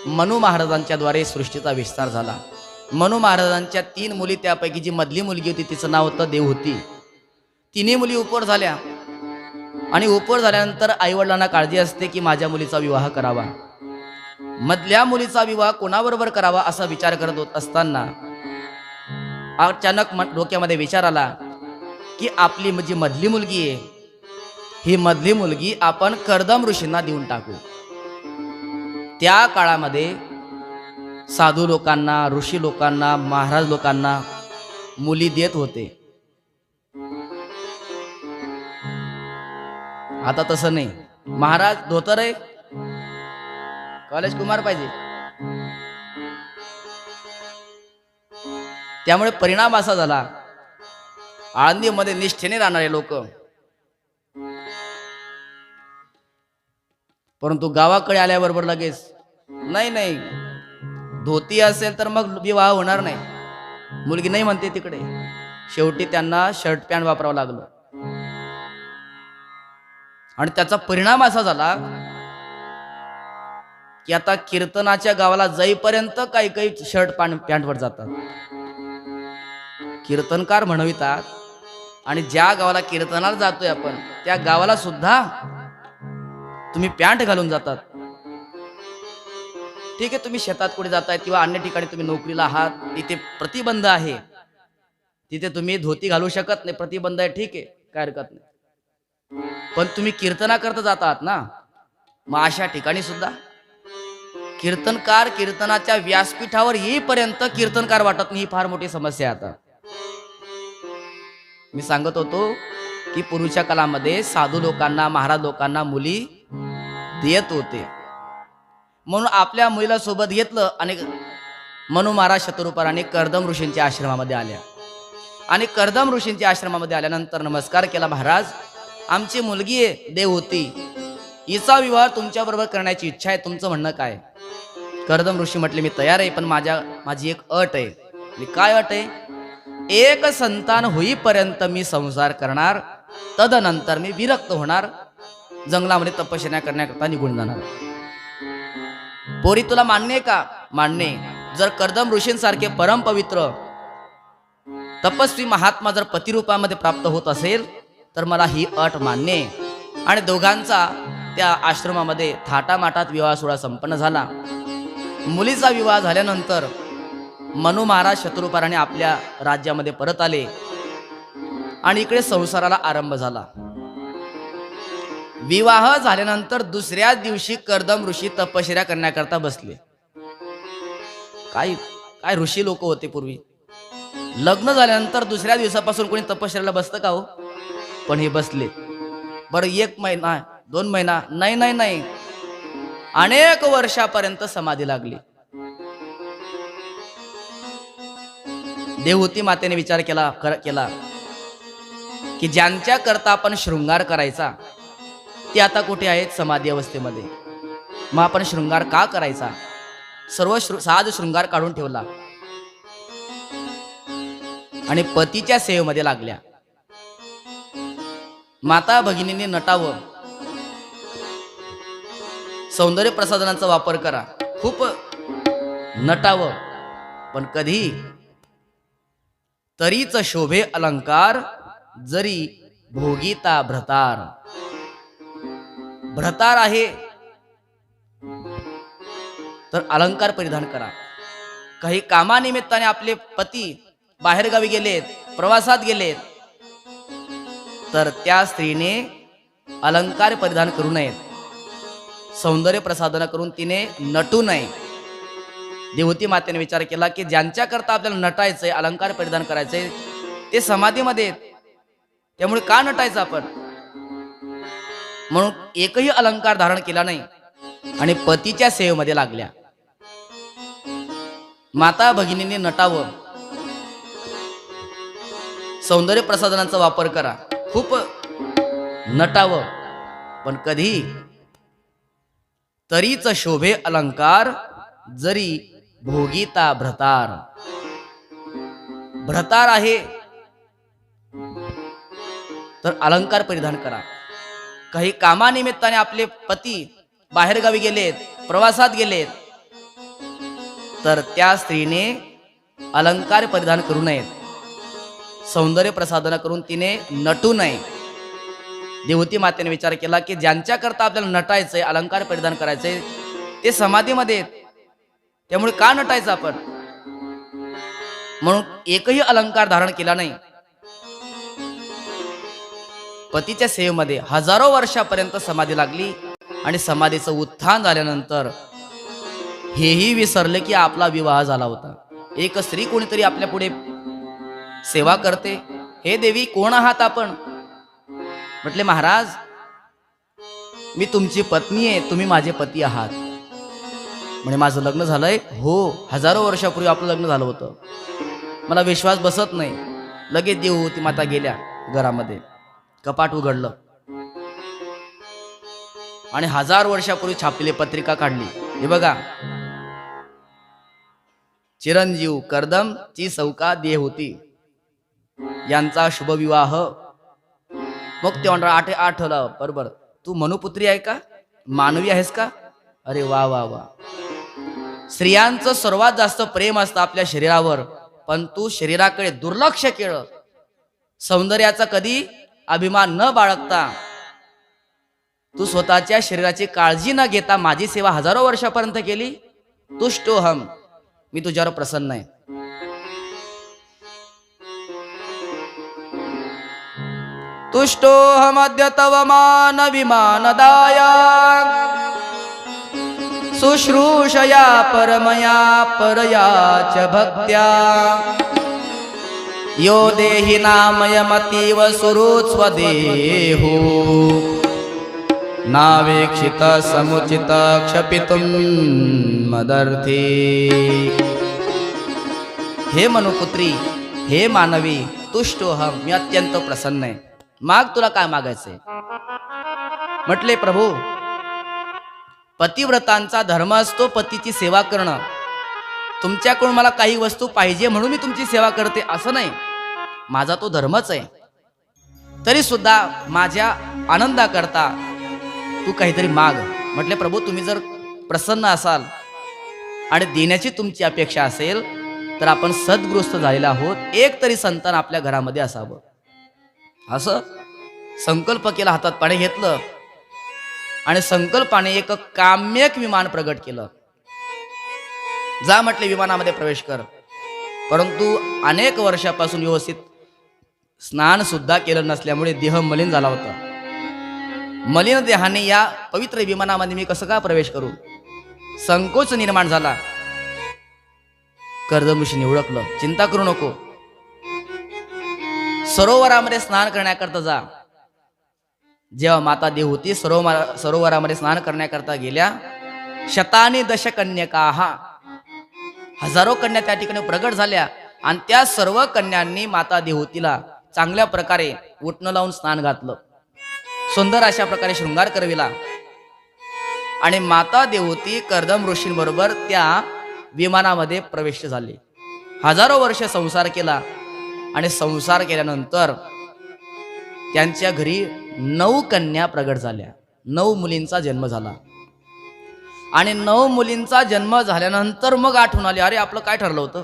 मनू महाराजांच्या द्वारे सृष्टीचा विस्तार झाला। मनू महाराजांच्या 3 मुली, त्यापैकी जी मधली मुलगी होती तिचं नाव होतं देवहूती। तिन्ही मुली उपवर झाल्या आणि उपवर झाल्यानंतर आईवडिलांना काळजी असते की माझ्या मुलीचा विवाह करावा। मधल्या मुलीचा विवाह कोणाबरोबर करावा असा विचार करत होत असताना अचानक डोक्यामध्ये विचार आला की आपली जी मधली मुलगी आहे, ही मधली मुलगी आपण कर्दम ऋषींना देऊन टाकू। त्या काळामध्ये साधू लोकांना, ऋषी लोकांना, महाराज लोकांना मुली देत होते। आता तसं नाही। महाराज धोतर आहे, कॉलेज कुमार पाहिजे। त्यामुळे परिणाम असा झाला, आळंदीमध्ये निष्ठेने राहणारे लोक, परंतु गावाकडे आल्याबरोबर लगेच नाही धोती असेल तर मग विवाह होणार नाही, मुलगी नाही म्हणते तिकडे। शेवटी त्यांना शर्ट पॅन्ट वापरावं लागलं आणि त्याचा परिणाम असा झाला की आता कीर्तनाच्या गावाला जाईपर्यंत काही काही शर्ट पॅन्टवर जातात, कीर्तनकार म्हणवितात, आणि ज्या गावाला कीर्तनाला जातोय आपण त्या गावाला सुद्धा तुम्ही पॅन्ट घालून जातात। ठीक आहे, तुम्ही शेतात कुठे जाताय किंवा अन्य ठिकाणी तुम्ही नोकरीला आहात, तिथे प्रतिबंध आहे, तिथे तुम्ही धोती घालू शकत नाही, प्रतिबंध आहे, ठीक आहे, काय हरकत नाही। पण तुम्ही कीर्तना करता जातात ना, मग अशा ठिकाणी सुद्धा कीर्तनकार कीर्तनाच्या व्यासपीठावर येईपर्यंत कीर्तनकार वाटत नाही, ही फार मोठी समस्या आहे। आता मी सांगत होतो की पूर्वीच्या काळामध्ये साधू लोकांना, महाराज लोकांना मुली देत होते, म्हणून आपल्या मुलीला सोबत घेतलं आणि मनू महाराज शतरूपाने कर्दम ऋषींच्या आश्रमामध्ये आल्या। आणि कर्दम ऋषींच्या आश्रमामध्ये आल्यानंतर नमस्कार केला, महाराज आमची मुलगी आहे देवहूती, हिचा विवाह तुमच्या बरोबर करण्याची इच्छा आहे, तुमचं म्हणणं काय? कर्दम ऋषी म्हटले मी तयार आहे, पण माझी एक अट आहे। काय अट आहे? एक संतान होईपर्यंत मी संसार करणार, तदनंतर मी विरक्त होणार, जंगलामध्ये तपश्चर्या करण्याकरता निघून जाणार। पोरी तुला मान्य आहे का? मान्य। जर कर्दम ऋषींसारखे परम पवित्र तपस्वी महात्मा जर पतिरूपामध्ये प्राप्त होत असेल तर मला ही अट मान्य आहे। आणि दोघांचा त्या आश्रमामध्ये थाटामाटात विवाह सोहळा संपन्न झाला। मुलीचा विवाह झाल्यानंतर मनू महाराज शतरूपाने आपल्या राज्यामध्ये परत आले आणि इकडे संसाराला आरंभ झाला। विवाह झाल्यानंतर दुसऱ्या दिवशी कर्दम ऋषी तपश्चर्या करण्याकरता बसले। काय काय ऋषी लोक होते पूर्वी, लग्न झाल्यानंतर दुसऱ्या दिवसापासून कोणी तपश्चर्याला बसतं का हो? पण हे बसले। बरं 1 महिना 2 महिना नाही, अनेक वर्षापर्यंत समाधी लागली। देवहूती मातेने विचार केला की ज्यांच्या करता आपण शृंगार करायचा ते आता कुठे आहेत? समाधी अवस्थेमध्ये। मग आपण शृंगार का करायचा? सर्व साज शृंगार काढून ठेवला आणि पतीच्या सेवेमध्ये लागल्या। माता भगिनींनी नटावं, सौंदर्य प्रसाधनांचा वापर करा, खूप नटावं, पण कधी तरीच शोभे अलंकार, जरी भोगीता भ्रतार। भ्रतार आहे तर अलंकार परिधान करा। काही कामानिमित्ताने आपले पती बाहेरगावी गेलेत, प्रवासात गेलेत, तर त्या स्त्रीने अलंकार परिधान करू नयेत, सौंदर्य प्रसाधन करून तिने नटू नये। देवहूती मातेने विचार केला की ज्यांच्या करता आपल्याला नटायचंय, अलंकार परिधान करायचंय, ते समाधीमध्ये, त्यामुळे का नटायचं आपण? म्हणून एकही अलंकार धारण केला नाही आणि पतीच्या सेवेमध्ये लागल्या। माता भगिनींनी नटावं, सौंदर्य प्रसाधनांचा वापर करा, खूप नटावं, पण कधी तरीच शोभे अलंकार, जरी भोगीता भ्रतार। भ्रतार आहे तर अलंकार परिधान करा। काही कामानिमित्ताने आपले पती बाहेरगावी गेलेत, प्रवासात गेलेत, तर त्या स्त्रीने अलंकार परिधान करू नयेत, सौंदर्य प्रसाधन करून तिने नटू नये. देवती मातेने विचार केला की ज्यांच्याकरता आपल्याला नटायचंय, अलंकार परिधान करायचंय, ते समाधीमध्ये आहेत, त्यामुळे का नटायचं आपण? म्हणून एकही अलंकार धारण केला नाही. पतीच्या सेवेमध्ये हजारो वर्षापर्यंत समाधी लागली आणि समाधीचं उत्थान झाल्यानंतर हेही विसरले की आपला विवाह झाला होता. एक स्त्री कोणीतरी आपल्या पुढे सेवा करते, हे देवी कोण आहात आपण? म्हटले महाराज, मी तुमची पत्नी आहे, तुम्ही माझे पती आहात. म्हणजे माझं लग्न झालंय? हो, हजारो वर्षापूर्वी आपलं लग्न झालं होतं. मला विश्वास बसत नाही. लगेच देवहूती माता गेल्या घरामध्ये, कपाट उघडलं आणि 1000 वर्षापूर्वी छापलेली पत्रिका काढली. हे बघा, चिरंजीव कर्दम ची सौका देवहूती यांचा शुभविवाह. मग ते आठवलं, बरोबर, तू मनुपुत्री आहे का? मानवी आहेस का? अरे वा वा वा. स्त्रियांचं सर्वात जास्त प्रेम असतं आपल्या शरीरावर, पण तू शरीराकडे दुर्लक्ष केलं. सौंदर्याचा कधी अभिमान न बाळगता तू स्वतःच्या शरीराची काळजी न घेता माझी सेवा हजारो वर्षापर्यंत केली. तुष्टोहम, मी तुझ्यावर प्रसन्न आहे. तुष्टोहमद्य तव मान विमानदाया शुश्रूषया परमया परया च भक्त्या यो देहि नामयमतीव सुहृत्स्वदेहो नावेक्षित समुचित क्षपितुं मदर्थी. हे मनुपुत्री, हे मानवी, तुष्टोहम, मी अत्यंत प्रसन्न आहे. माग, तुला काय मागायचंय? म्हटले प्रभू, पतिव्रतांचा धर्म असतो पतीची सेवा करणं. तुमच्याकडून मला काही वस्तू पाहिजे म्हणून मी तुमची सेवा करते असं नाही, माझा तो धर्मच आहे. तरी सुद्धा माझ्या आनंदाकरता तू काहीतरी माग. म्हटले प्रभू, तुम्ही जर प्रसन्न असाल आणि देण्याची तुमची अपेक्षा असेल तर आपण सद्गृहस्थ झालेला आहोत, एक तरी संतान आपल्या घरामध्ये असावं. असं संकल्प केला, हातात पाणी घेतलं आणि संकल्पाने एक काम्यक विमान प्रगट केलं. जा म्हटले, विमानामध्ये प्रवेश कर. परंतु अनेक वर्षापासून व्यवस्थित स्नान सुद्धा केलं नसल्यामुळे देह मलिन झाला होता. मलिन देहाने या पवित्र विमानामध्ये मी कसं का प्रवेश करू? संकोच निर्माण झाला. कर्दम ऋषीने ओळखलं, चिंता करू नको, सरोवरामध्ये स्नान करण्याकरता जा. जेव्हा माता देवहूती सरोवरामध्ये स्नान करण्याकरता गेल्या, शतानी दश कन्यका, हजारो कन्या त्या ठिकाणी प्रगट झाल्या आणि त्या सर्व कन्यांनी माता देवहूतीला चांगल्या प्रकारे उटणं लावून स्नान घातलं, सुंदर अशा प्रकारे शृंगार करविला. आणि माता देवहूती कर्दम ऋषींबरोबर त्या विमानामध्ये प्रवेश झाले. हजारो वर्ष संसार केला आणि संसार केल्यानंतर त्यांच्या घरी 9 कन्या प्रगट झाल्या. 9 मुलींचा जन्म झाला. आणि 9 मुलींचा जन्म झाल्यानंतर मग आठवण आली, अरे आपलं काय ठरलं होतं,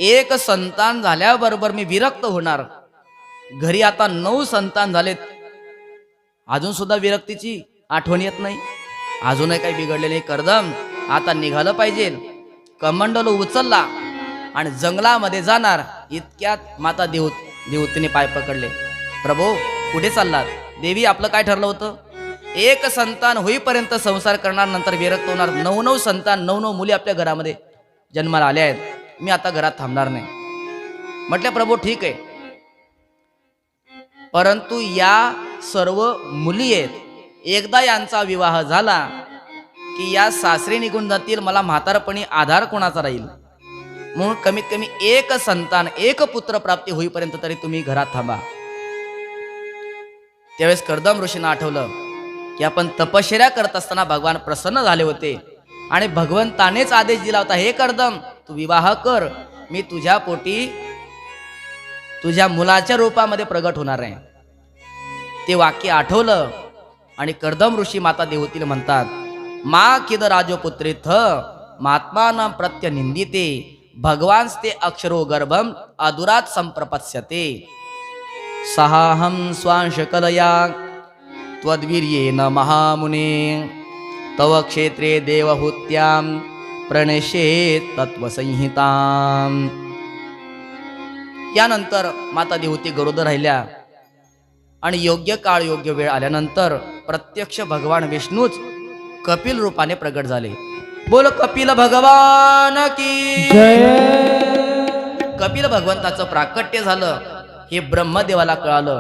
एक संतान झाल्याबरोबर मी विरक्त होणार. घरी आता 9 संतान झालेत, अजून सुद्धा विरक्तीची आठवण येत नाही. अजूनही काही बिघडले नाही. कर्दम, आता निघालं पाहिजे. कमंडल उचलला आणि जंगलामध्ये जाणार. इतक्यात माता देवहूतीने पाय पकडले. प्रभू, कुठे चाललात? देवी, आपलं काय ठरलं होतं? एक संतान होईपर्यंत संसार करणार, नंतर विरक्त होणार. 9 संतान, 9 मुली आपल्या घरामध्ये जन्माला आल्या आहेत. मी आता घरात थांबणार नाही. म्हटले प्रभू, ठीक आहे, परंतु या सर्व मुली आहेत, एकदा यांचा विवाह झाला की या सासरी निघून जातील, मला म्हातारपणी आधार कोणाचा राहील? म्हणून कमीत कमी एक संतान, एक पुत्र प्राप्ती होईपर्यंत तरी तुम्ही घरात थांबा. त्यावेळेस कर्दम ऋषींना आठवलं की आपण तपश्चर्या करत असताना भगवान प्रसन्न झाले होते आणि भगवंतानेच आदेश दिला होता, हे कर्दम, तू विवाह कर, मी तुझ्या पोटी तुझ्या मुलाच्या रूपामध्ये प्रगट होणार आहे. ते वाक्य आठवलं आणि कर्दम ऋषी माता देवहूतीला म्हणतात, मा किद राजपुत्रीथ महात्मानं प्रत्यनिंदिते भगवान्स्ते अक्षरो गर्भम अधुरात संप्रपत्स्यते सहाहं स्वांशकलया त्वद्वीर्येण महामुने तव क्षेत्रे देवहूत्यां प्रणेशेत तत्वसंहितां. यानंतर माता देवहूती गरोदर राहिल्या आणि योग्य काळ योग्य वेळ आल्यानंतर प्रत्यक्ष भगवान विष्णूच कपिल रूपाने प्रगट झाले. बोल कपिल भगवान की जय. कपिल भगवंताचं प्राकट्य झालं हे ब्रह्मदेवाला कळालं.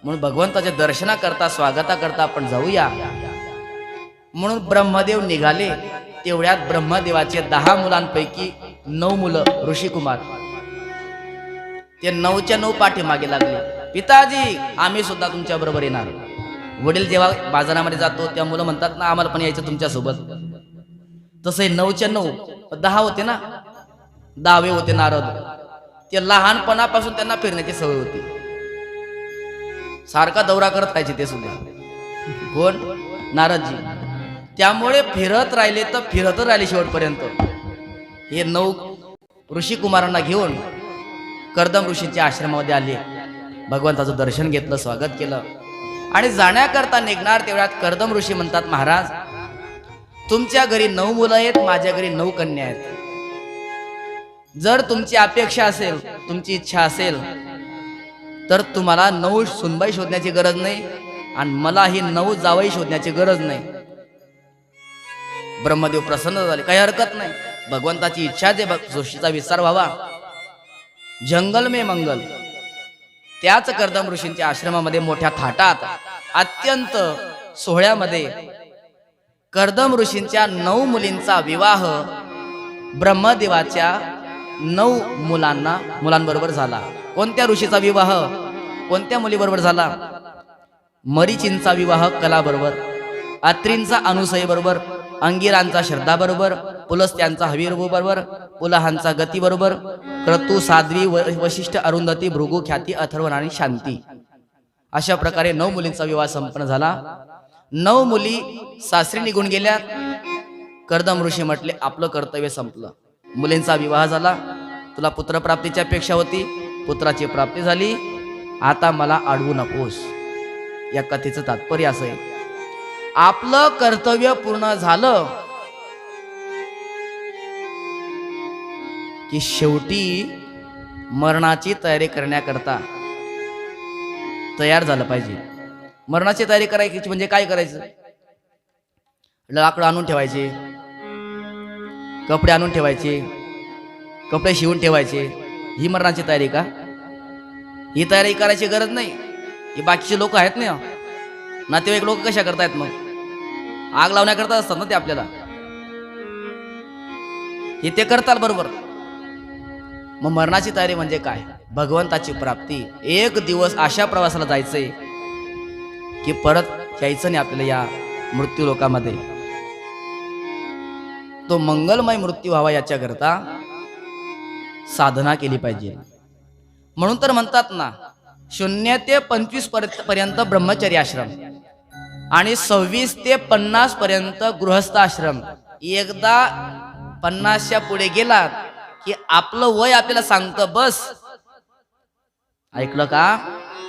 म्हणून भगवंताच्या दर्शनाकरता स्वागताकरता आपण जाऊया म्हणून ब्रह्मदेव निघाले. तेवढ्यात ब्रह्मदेवाचे 10 मुलांपैकी 9 मुलं ऋषिकुमार ते 9च्या 9 पाठीमागे लागले. पिताजी आम्ही सुद्धा तुमच्या बरोबर येणार. वडील जेव्हा बाजारामध्ये जातो तेव्हा मुलं म्हणतात ना आम्हाला पण यायचं तुमच्या सोबत. तसे 9च्या 9 10 होते ना. 10वे होते नारद. ते लहानपणापासून त्यांना फिरण्याची सवय होती. सारखा दौरा करत राहायचे ते सुद्धा. कोण? नारदजी. त्यामुळे फिरत राहिले तर फिरतच राहिले शेवटपर्यंत. हे 9 ऋषिकुमारांना घेऊन कर्दम ऋषींच्या आश्रमामध्ये आले. भगवंताचं दर्शन घेतलं, स्वागत केलं आणि जाण्याकरता निघणार तेवढ्यात कर्दम ऋषी म्हणतात महाराज तुमच्या घरी 9 मुलं आहेत, माझ्या घरी 9 कन्या आहेत. जर तुमची अपेक्षा असेल, तुमची इच्छा असेल तर तुम्हाला 9 सुनबाई शोधण्याची गरज नाही आणि मला ही 9 जावई शोधण्याची गरज नाही. ब्रह्मदेव प्रसन्न झाले. काही हरकत नाही. भगवंताची इच्छा जे जोशीचा विस्तार व्हावा. जंगल में मंगल. त्याच कर्दम ऋषींच्या आश्रमामध्ये मोठ्या थाटात अत्यंत सोहळ्यामध्ये कर्दम ऋषींच्या 9 मुलींचा विवाह ब्रह्मदेवाच्या 9 मुलांबरोबर झाला. कोणत्या ऋषीचा विवाह कोणत्या मुलीबरोबर झाला? मरीचींचा विवाह कलाबरोबर, अत्रींचा अनुसयेबरोबर, अंगिरांचा श्रद्धाबरोबर, पुलस्त्यांचा हवीरबरोबर, पुलहांचा गतीबरोबर, क्रतू, साध्वी, वशिष्ठ, अरुंधती, भृगु, ख्याती, अथर्वण आणि शांती. अशा प्रकारे 9 मुलींचा विवाह संपन्न झाला. 9 मुली सासरी निघून गेल्या. कर्दम ऋषी म्हटले आपलं कर्तव्य संपलं. मुलींचा विवाह झाला. तुला पुत्रप्राप्तीची अपेक्षा होती, पुत्राची प्राप्ती झाली. आता मला अडवू नकोस. या कथेचं तात्पर्य असं आहे आपलं कर्तव्य पूर्ण झालं की शेवटी मरणाची तयारी करण्याकरता तयार झालं पाहिजे. मरणाची तयारी करायची म्हणजे काय करायचं? लाकडं आणून ठेवायचे, कपडे आणून ठेवायचे, कपडे शिवून ठेवायचे. ही मरणाची तयारी का? ही तयारी करायची गरज नाही. ही बाकीचे लोक आहेत ना, नातेवाईक लोक कशा करतायत? मग आग लावण्याकरता असतात ना ते आपल्याला. हे ते करतात बरोबर. मग मरणाची तयारी म्हणजे काय? भगवंताची प्राप्ती. एक दिवस अशा प्रवासाला जायचंय की परत यायचं नाही आपल्याला या मृत्यू लोकामध्ये. तो मंगलमय मृत्यू व्हावा याच्याकरता साधना केली पाहिजे. म्हणून तर म्हणतात ना 0 ते 25 पर्यंत ब्रह्मचर्य आश्रम आणि 26 ते 50 पर्यंत गृहस्थ आश्रम. एकदा 50च्या पुढे गेला की आपलं वय आपल्याला सांगतं बस. ऐकलं का?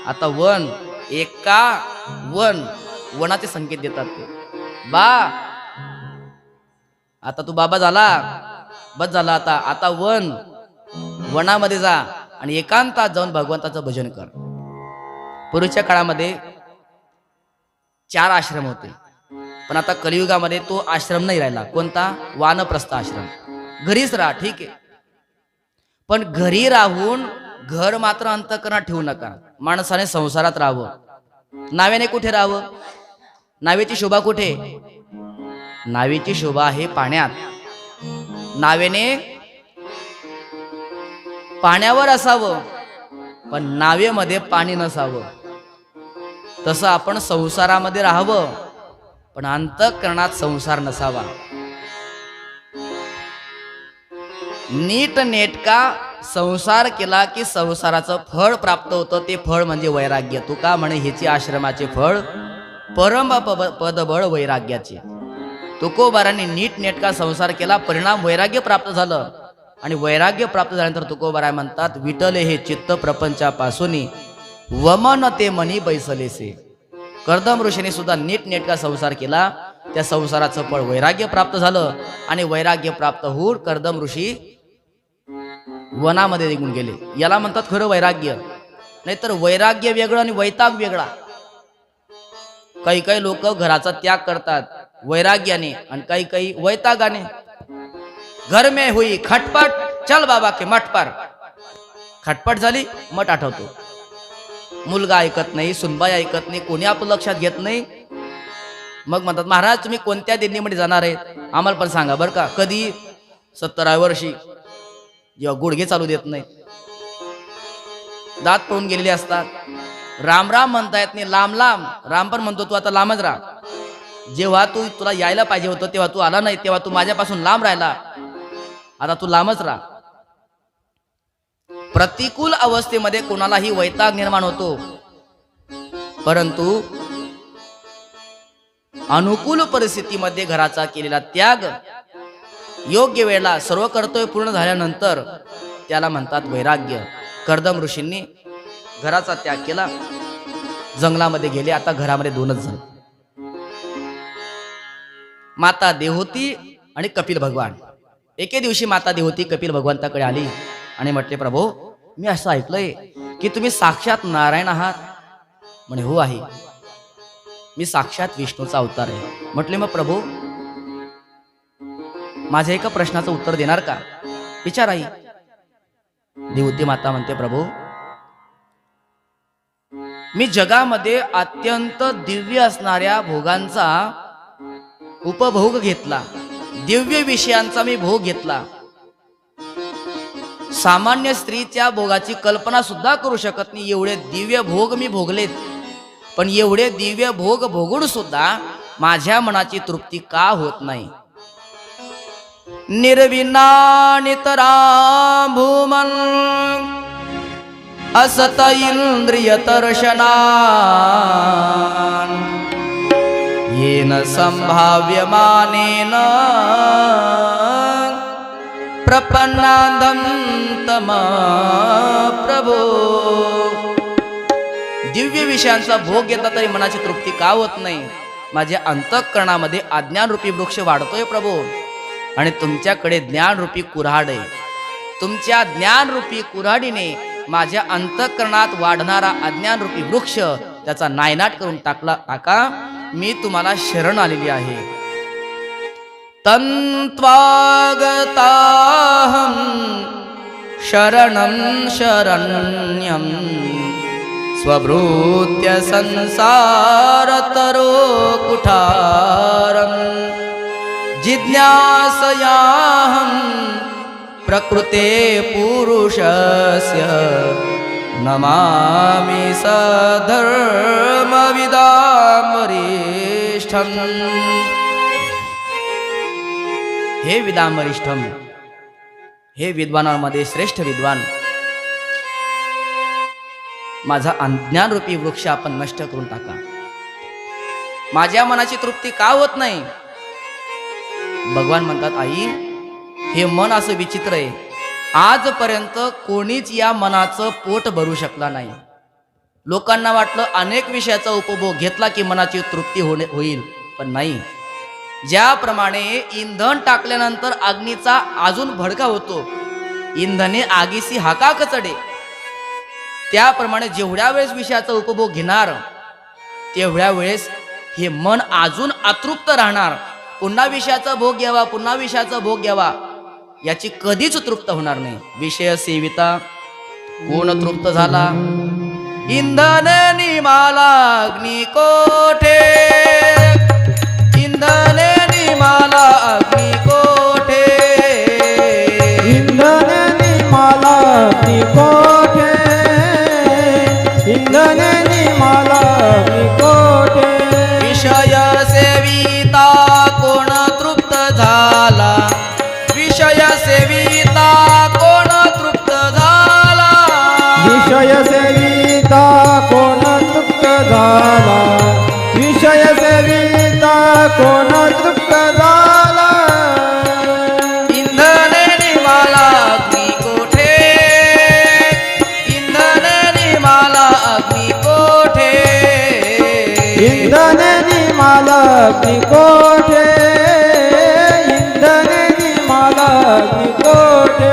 आता वनाचे संकेत देतात ते. आता तू बाबा झाला, बस झाला. आता वनामध्ये जा आणि एकांतात जाऊन भगवंताचं भजन कर. पूर्वीच्या काळामध्ये 4 आश्रम होते, पण आता कलियुगामध्ये तो आश्रम नाही राहिला. कोणता? वानप्रस्थ आश्रम. घरीच राहा, ठीक आहे, पण घरी राहून घर मात्र अंतःकरणात ठेवू नका. माणसाने संसारात राहावं. नाव्याने कुठे राहावं? नावेची शोभा कुठे? नावेची शोभा आहे पाण्यात. नावेने पाण्यावर असावं, पण नावेमध्ये पाणी नसावं. तसं आपण संसारामध्ये राहावं, पण अंतःकरणात संसार नसावा. नीट नेटका संसार केला की संसाराचं फळ प्राप्त होतं. ते फळ म्हणजे वैराग्य. तुका म्हणे ह्याची आश्रमाचे फळ परम पदबळ वैराग्याचे. तुकोबारांनी नीट नेटका संसार केला, परिणाम वैराग्य प्राप्त झालं. आणि वैराग्य प्राप्त झाल्यानंतर तुकोबाराय म्हणतात, विटले हे चित्त प्रपंचापासून वमन ते मनी बैसलेसे. कर्दम ऋषीने सुद्धा नीट नेटका संसार केला, त्या संसाराचं फळ वैराग्य प्राप्त झालं. आणि वैराग्य प्राप्त होऊन कर्दम ऋषी वनामध्ये निघून गेले. याला म्हणतात खरं वैराग्य. नाहीतर वैराग्य वेगळं आणि वैताग वेगळा. काही काही लोक घराचा त्याग करतात वैराग्याने आणि काही काही वैतागाने. घर में हुई खटपट, चल बाबा के मठ पर. खटपट झाली, मठ आठवतो. मुलगा ऐकत नाही, सुनबाई ऐकत नाही, कोणी आपलं लक्षात घेत नाही. मग म्हणतात, महाराज तुम्ही कोणत्या दिंडीमध्ये जाणार आहे, आम्हाला पण सांगा बरं का. कधी 70व्या वर्षी, जेव्हा गुडघे चालू देत नाही, दात पळून गेलेले असतात, राम राम म्हणता येत नाही, लांब लांब. राम पण म्हणतो तू आता लांबच राहा. जेव्हा तुला यायला पाहिजे होतं तेव्हा तू आला नाही, तेव्हा तू माझ्यापासून लांब राहिला, आता तू लांबच राहा. प्रतिकूल अवस्थेमध्ये कोणालाही वैताग निर्माण होतो, परंतु अनुकूल परिस्थितीमध्ये घराचा केलेला त्याग योग्य वेळेला सर्व कर्तव्य पूर्ण झाल्यानंतर त्याला म्हणतात वैराग्य. कर्दम ऋषींनी घराचा त्याग केला, जंगलामध्ये गेले. आता घरामध्ये दोनच जण, माता देवहूती आणि कपिल भगवान. एके दिवशी माता देवहूती कपिल भगवंताकडे आली आणि म्हटले, प्रभो मी असं ऐकलंय की तुम्ही साक्षात नारायण आहात. म्हणे हो आहे, मी साक्षात विष्णूचा अवतार आहे. म्हटले मग प्रभू माझ्या एका प्रश्नाचं उत्तर देणार का, विचार आई. देवहूती माता म्हणते, प्रभू मी जगामध्ये अत्यंत दिव्य असणाऱ्या भोगांचा उपभोग घेतला, दिव्य विषयांचा मी भोग घेतला. सामान्य स्त्रीच्या भोगाची कल्पना सुद्धा करू शकत नाही, एवढे दिव्य भोग मी भोगलेत. पण एवढे दिव्य भोग भोगून सुद्धा माझ्या मनाची तृप्ती का होत नाही. निर्विना नितरा भूमन असत इंद्रिय दर्शना येन संभाव्यमानेन प्रपन्नादं तम प्रभो. दिव्य विषयांचा भोग घेतला तरी मनाची तृप्ती का होत नाही. माझ्या अंतःकरणामध्ये अज्ञानरूपी वृक्ष वाढतोय प्रभो, आणि तुमच्याकडे ज्ञानरूपी कुऱ्हाड आहे. तुमच्या ज्ञानरूपी कुऱ्हाडीने माझ्या अंतःकरणात वाढणारा अज्ञानरूपी वृक्ष त्याचा नायनाट करून टाका. मी तुम्हाला शरण आलेली आहे. तन्त्वागताहं शरणं शरण्यं स्वभृत्य संसारतरो कुठारं जिज्ञासयाहं प्रकृते पुरुषस्य नमामि सधर्मविदां वरिष्ठम्. हे विदां वरिष्ठम, हे विद्वानांमध्ये श्रेष्ठ विद्वान, माझा अज्ञानरूपी वृक्ष आपण नष्ट करून टाका. माझ्या मनाची तृप्ती का होत नाही. भगवान म्हणतात, आई हे मन असं विचित्र आहे, आजपर्यंत कोणीच या मनाचं पोट भरू शकला नाही. लोकांना वाटलं अनेक विषयाचा उपभोग घेतला की मनाची तृप्ती होईल, पण नाही. ज्याप्रमाणे इंधन टाकल्यानंतर अग्नीचा अजून भडका होतो, इंधने आगीसी हाकाक चढे, त्याप्रमाणे जेवढ्या वेळेस विषयाचा उपभोग घेणार तेवढ्या वेळेस हे मन अजून अतृप्त राहणार. पुन्हा विषयाचा भोग घ्यावा, पुन्हा विषयाचा भोग घ्यावा, याची कधीच तृप्त होणार नाही. विषय सेविता कोण तृप्त झाला. इंधन निमाला अग्नी कोठे, इंधन निमाला अग्नी कोठे, इंधन निमाला अग्नी कोठे, इंधन निमाला अग्नी कोठे. विषय सेविता कोण तृप्त झाला, विषय सेविता कोण तृप्त झाला, विषय सेविता कोण तृप्त झाला, विषय सेविता कोण तृप्त झाला. मालग्नि कोठे इंद्रनेनी मालग्नि कोठे.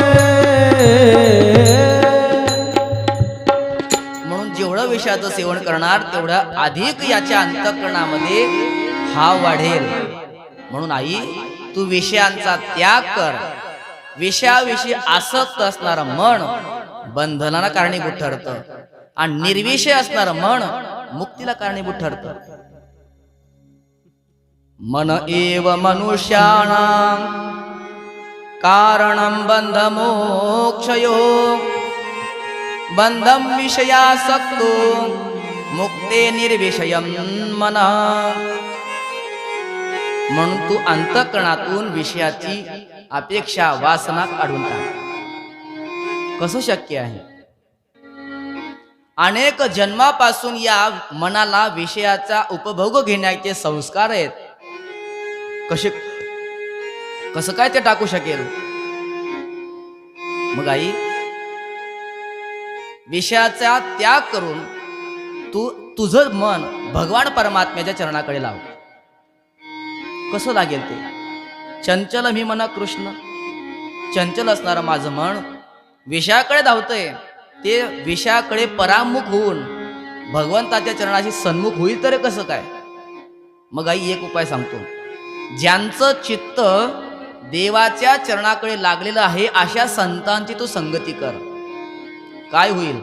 म्हणून जेवढं विषयाचं सेवन करणार तेवढं अधिक याच्या अंतःकरणामध्ये हा वाढेल. म्हणून आई तू विषयांचा त्याग कर. विषयाविषयी आसक्त असणारं मन बंधनाला कारणीभूत ठरतं आणि निर्विषय असणारं मन मुक्तीला कारणीभूत ठरतं. मन एव मनुष्याणां कारणं बंध मोक्षयो बंधम विषयासक्तो मुक्ते निर्विषयं मनः. म्हणून तू अंतःकरणातून विषयाची अपेक्षा वासना काढून टाक. कसं शक्य आहे? अनेक जन्मापासून या मनाला विषयाचा उपभोग घेण्याचे संस्कार आहेत. कसं काय ते टाकू शकेल? मग आई विषयाचा त्याग करून तू तुझं मन भगवान परमात्म्याच्या चरणाकडे लाव. कसं लागेल ते? चंचल मी म्हणा कृष्ण. चंचल असणारं माझं मन विषयाकडे धावतंय. ते विषयाकडे परामुख होऊन भगवंताच्या चरणाशी सन्मुख होईल तर कसं काय? मग आई एक उपाय सांगतो. ज्यांचं चित्त देवाच्या चरणाकडे लागलेलं आहे अशा संतांची तू संगती कर. काय होईल?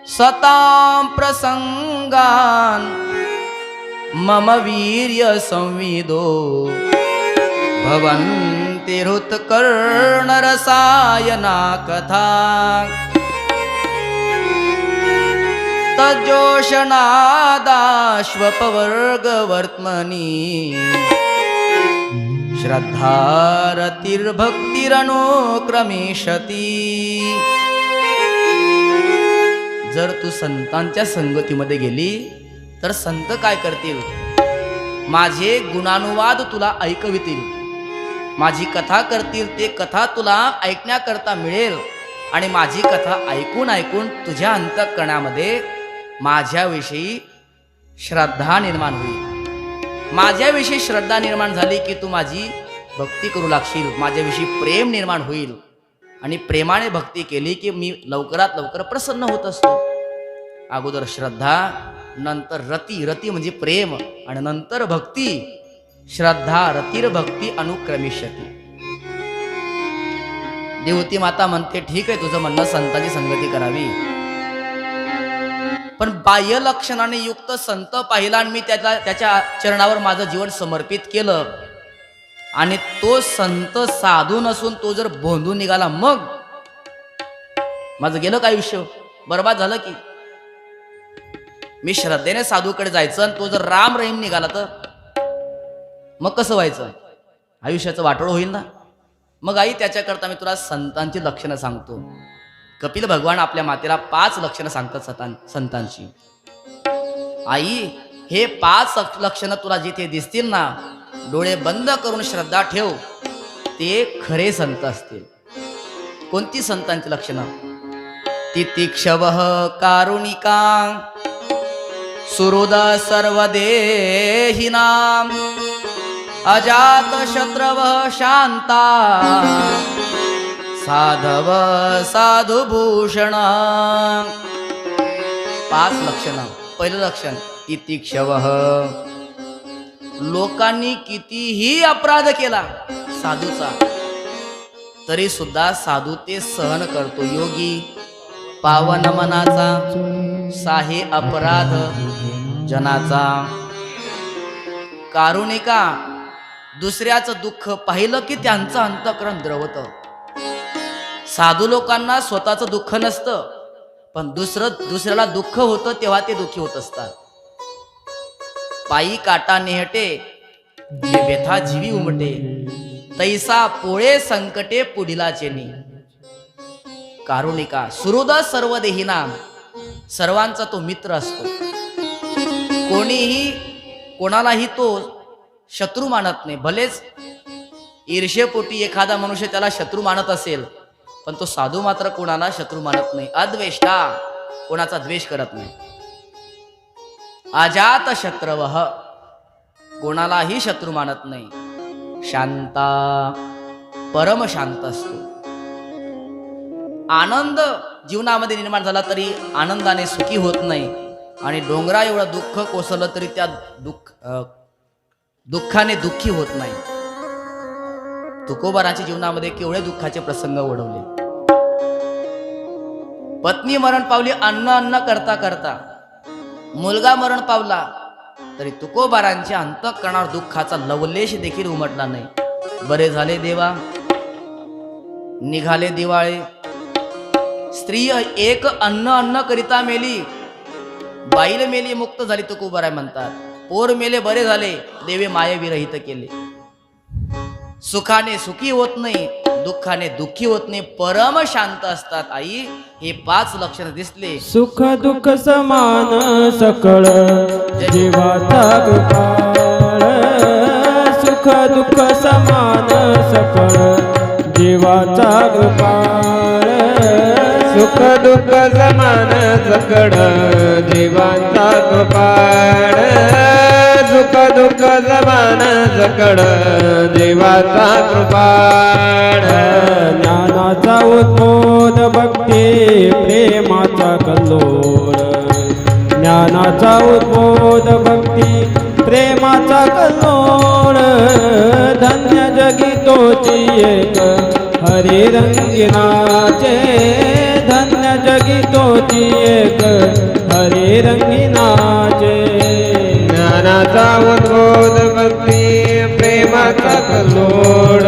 सतां प्रसंगान मम वीर्य संविदो भवन्ति हृत्कर्ण रसायना कथा तज्जोषणादाश्वपवर्गवर्त्मनि श्रद्धारतिर्भक्तिरनुक्रमिष्यति. जर तू संतांच्या संगतीमध्ये गेली तर संत काय करतील? माझे गुणानुवाद तुला ऐकवितील, माझी कथा करतील. ते कथा तुला ऐकण्याकरता मिळेल आणि माझी कथा ऐकून ऐकून तुझ्या अंतःकरणामध्ये माझ्याविषयी श्रद्धा निर्माण होईल. माझ्याविषयी श्रद्धा निर्माण झाली की तू माझी भक्ती करू लागशील. माझ्याविषयी प्रेम निर्माण होईल आणि प्रेमाने भक्ती केली की मी लवकरात लवकर प्रसन्न होत असतो. अगोदर श्रद्धा, नंतर रती. रती म्हणजे प्रेम आणि नंतर भक्ती. श्रद्धा रतिर्भक्ती अनुक्रमिष्यति. देवती माता म्हणते ठीक आहे तुझं म्हणणं, संतांची संगती करावी, पण बाह्य लक्षणाने युक्त संत पाहिला आणि मी त्याच्या चरणावर माझं जीवन समर्पित केलं आणि तो संत साधू नसून तो जर भोंदून निघाला मग माझं गेलं काय आयुष्य? बर्बाद झालं की. मी श्रद्धेने साधूकडे जायचं आणि तो जर राम रहीम निघाला तर मग कसं व्हायचं? आयुष्याचं वाटोळ होईल ना. मग आई त्याच्याकरता मी तुला संतांची लक्षणं सांगतो. कपिल भगवान आपल्या मातेला 5 लक्षणं सांगतात संतांची. आई हे 5 लक्षणं तुला जिथे दिसतील ना, डोळे बंद करून श्रद्धा ठेव, ते खरे संत असतील. कोणती संतांची लक्षणं? तितिक्षवः कारुणिका सुहृद सर्वदेहिनां अजात शत्रवः शांता साधव साधुभूषणा. 5 लक्षणं. पहिलं लक्षण तितिक्षवः. लोकांनी कितीही अपराध केला साधूचा तरी सुद्धा साधू ते सहन करतो. योगी पावन मनाचा साहे अपराध जनाचा. कारुणिका दुसऱ्याचं दुःख पाहिलं की त्यांचं अंतःकरण द्रवतं. साधू लोकांना स्वतःचं दुःख नसतं, पण दुसऱ्याला दुःख होतं तेव्हा ते दुःखी होत असतात. पायी काटा नेहटे जे व्यथा जीवी उमटे, तैसा पोळे संकटे पुढिला चेनी. कारुणिका. सुहृद सर्व देहिना. सर्वांचा तो मित्र असतो. कोणालाही तो शत्रू मानत नाही. भलेच ईर्ष्येपोटी एखादा मनुष्य त्याला शत्रू मानत असेल, पण तो साधू मात्र कोणाला शत्रू मानत नाही. अद्वेष्टा. कोणाचा द्वेष करत नाही. अजात शत्रवः. कोणालाही शत्रू मानत नाही. शांता परम शांत असतो. आनंद जीवनामध्ये निर्माण झाला तरी आनंदाने सुखी होत नाही, आणि डोंगरा एवढं दुःख कोसळलं तरी त्या दुःखाने दुःखी होत नाही. तुकोबारांच्या जीवनामध्ये केवढे दुःखाचे प्रसंग ओढवले. पत्नी मरण पावली अन्न अन्न करता करता, मुलगा मरण पावला तरी तुकोबारांच्या अंतःकरणावर दुःखाचा लवलेश देखील उमटला नाही. बरे झाले देवा, निघाले दिवाळे. स्त्री एक अन्न अन्न करिता मेली, बाईल मेली मुक्त झाली तुकोबाराय म्हणतात. पोर मेले बरे झाले, देवे माये विरहित केले. सुखाने सुखी होत नाही, दुःखाने दुःखी होत नाही, परम शांत असतात. आई, हे 5 लक्षण दिसले. सुख दुःख समान सकळ जीवाचा कृपाळ. सुख दुःख समान सकळ जीवाचा कृपाळ. सुख दुःख समान सकळ जीवाचा कृपाळ. सुख दुःख समान सकळ जीवाचा कृपाळ. ज्ञानाचा उद्बोध भक्ती प्रेमाचा कल्लोळ. ज्ञानाचा उद्बोध भक्ती प्रेमाचा कल्लोळ. धन्य जगी तोची एक हरी रंगिनाचे. धन्य जगी तोची एक हरी रंगिनाचे. ज्ञानाचा उद्बोध भक्ती प्रेमाचा कल्लोळ.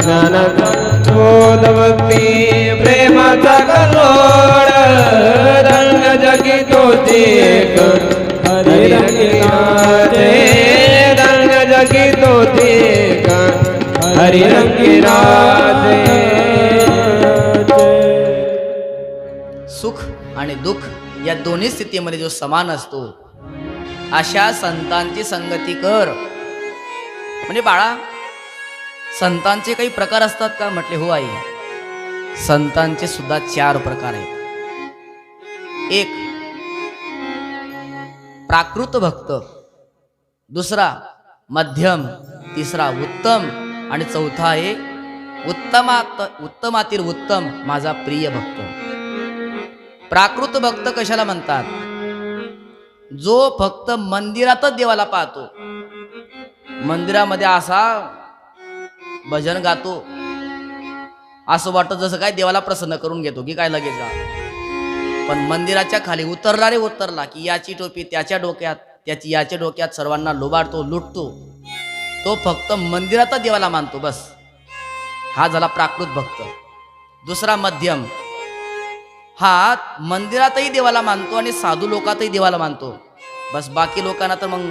ज्ञानाचा उद्बोध भक्ती प्रेमाचा कल्लोळ. धन्य जगी तोची एक हरी रंगिनाचे. धन्य जगी तोची एक हरी रंगिनाचे. सुख आणि दुःख या दोन्ही स्थितीमध्ये जो समान असतो, अशा संतांची संगती कर. म्हणजे बाळा, संतांचे काही प्रकार असतात का? म्हटले हो आई, संतांचे सुद्धा 4 प्रकार आहेत. एक प्राकृत भक्त, दुसरा मध्यम, तिसरा उत्तम, आणि चौथा आहे उत्तमातील उत्तम, माझा प्रिय भक्त. प्राकृत भक्त कशाला म्हणतात? जो फक्त मंदिरातच देवाला पाहतो, मंदिरामध्ये असा भजन गातो, असं वाटतं जसं काय देवाला प्रसन्न करून घेतो की काय लगेच का. पण मंदिराच्या खाली उतरला की याची टोपी त्याच्या डोक्यात, त्याची याच्या डोक्यात, सर्वांना लुबाडतो, लुटतो. तो फक्त मंदिरातच देवाला मानतो, बस. हा झाला प्राकृत भक्त. दुसरा मध्यम, हा मंदिरातही देवाला मानतो आणि साधू लोकातही देवाला मानतो, बस. बाकी लोकांना तर मग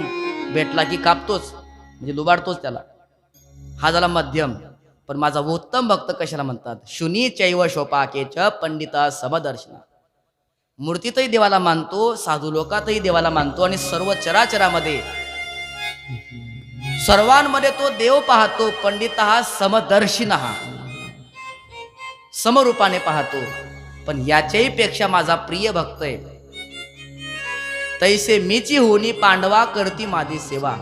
भेटला की कापतोच, म्हणजे लुबाडतोच त्याला. हा झाला मध्यम. पण माझा उत्तम भक्त कशाला म्हणतात? शुनी चैव शोपाकेच पंडिता समदर्शना. मूर्तीतही देवाला मानतो, साधू लोकातही देवाला मानतो, आणि सर्व चराचरामध्ये सर्वांमध्ये तो देव पाहतो. पंडित हा समदर्शिना, हा समरूपाने पाहतो. पण याच्याही पेक्षा माझा प्रिय भक्त आहे. तैसे मीची होनी पांडवा करती माझी सेवा.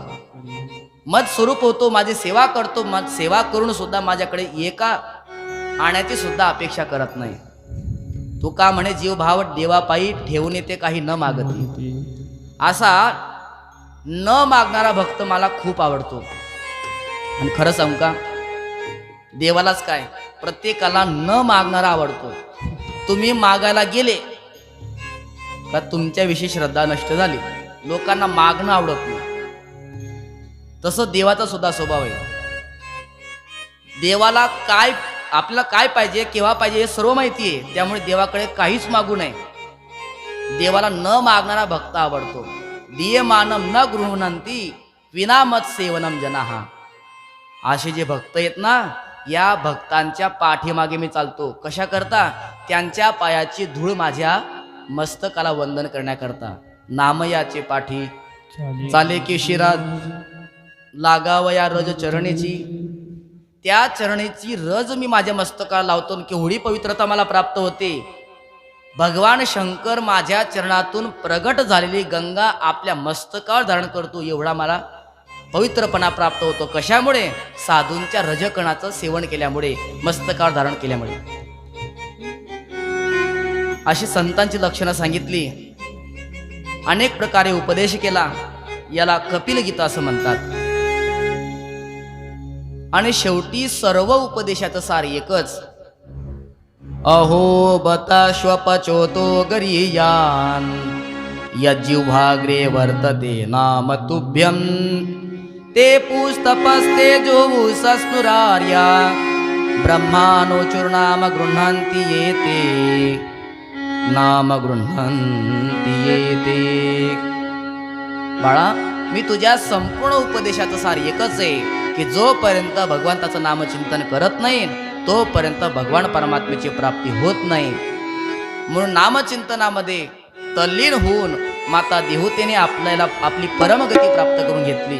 मद स्वरूप होतो, माझी सेवा करतो. मद सेवा करून सुद्धा माझ्याकडे एका आण्याची सुद्धा अपेक्षा करत नाही. तू का म्हणे जीव भाव देवापायी ठेवून येते काही न मागती. असा न मागणारा भक्त मला खूप आवडतो. आणि खरं सांगू का, देवालाच काय, प्रत्येकाला न मागणारा आवडतो. तुम्ही मागायला गेले का तुमच्याविषयी श्रद्धा नष्ट झाली. लोकांना मागणं आवडत नाही. तसं देवाचा सुद्धा स्वभाव आहे. देवाला काय, आपल्याला काय पाहिजे, केव्हा पाहिजे हे सर्व माहिती आहे. त्यामुळे देवाकडे काहीच मागू नये. देवाला न मागणारा भक्त आवडतो. दीयमानम न गृह्णन्ति विना मत सेवनम जनाहा. असे जे भक्त आहेत ना, या भक्तांच्या पाठीमागे मी चालतो. कशा करता? त्यांच्या पायाची धूळ माझ्या मस्तकाला वंदन करण्याकरता. नामयाचे पाठी चाले की शिरा लागावया रज चरणेची. त्या चरणेची रज मी माझ्या मस्तकाला लावतो. केवढी पवित्रता मला प्राप्त होते. भगवान शंकर माझ्या चरणातून प्रगट झालेली गंगा आपल्या मस्तकावर धारण करतो. एवढा मला पवित्रपणा प्राप्त होतो. कशामुळे? साधूंच्या रजकणाचं सेवन केल्यामुळे, मस्तकावर धारण केल्यामुळे. अशी संतांची लक्षणं सांगितली, अनेक प्रकारे उपदेश केला. याला कपिल गीता असं म्हणतात. आणि शेवटी सर्व उपदेशाचं सार एकच. अहो बता श्वपचोतो गरीयान यज्जिह्वाग्रे वर्तते नाम तुभ्यं ते पुस्तपस्ते जोवुसस्नुरार्या ब्रह्मानो चूर्णाम गृह्णन्ति येते नाम गृह्णन्ति येते. बाळा, मी तुझ्या संपूर्ण उपदेशाचं सार एकच आहे की जोपर्यंत भगवंताचं नामचिंतन करत नाही तोपर्यंत भगवान परमात्म्याची प्राप्ती होत नाही. म्हणून नामचिंतनामध्ये तल्लीन होऊन माता देहूतेने आपल्याला आपली परमगती प्राप्त करून घेतली.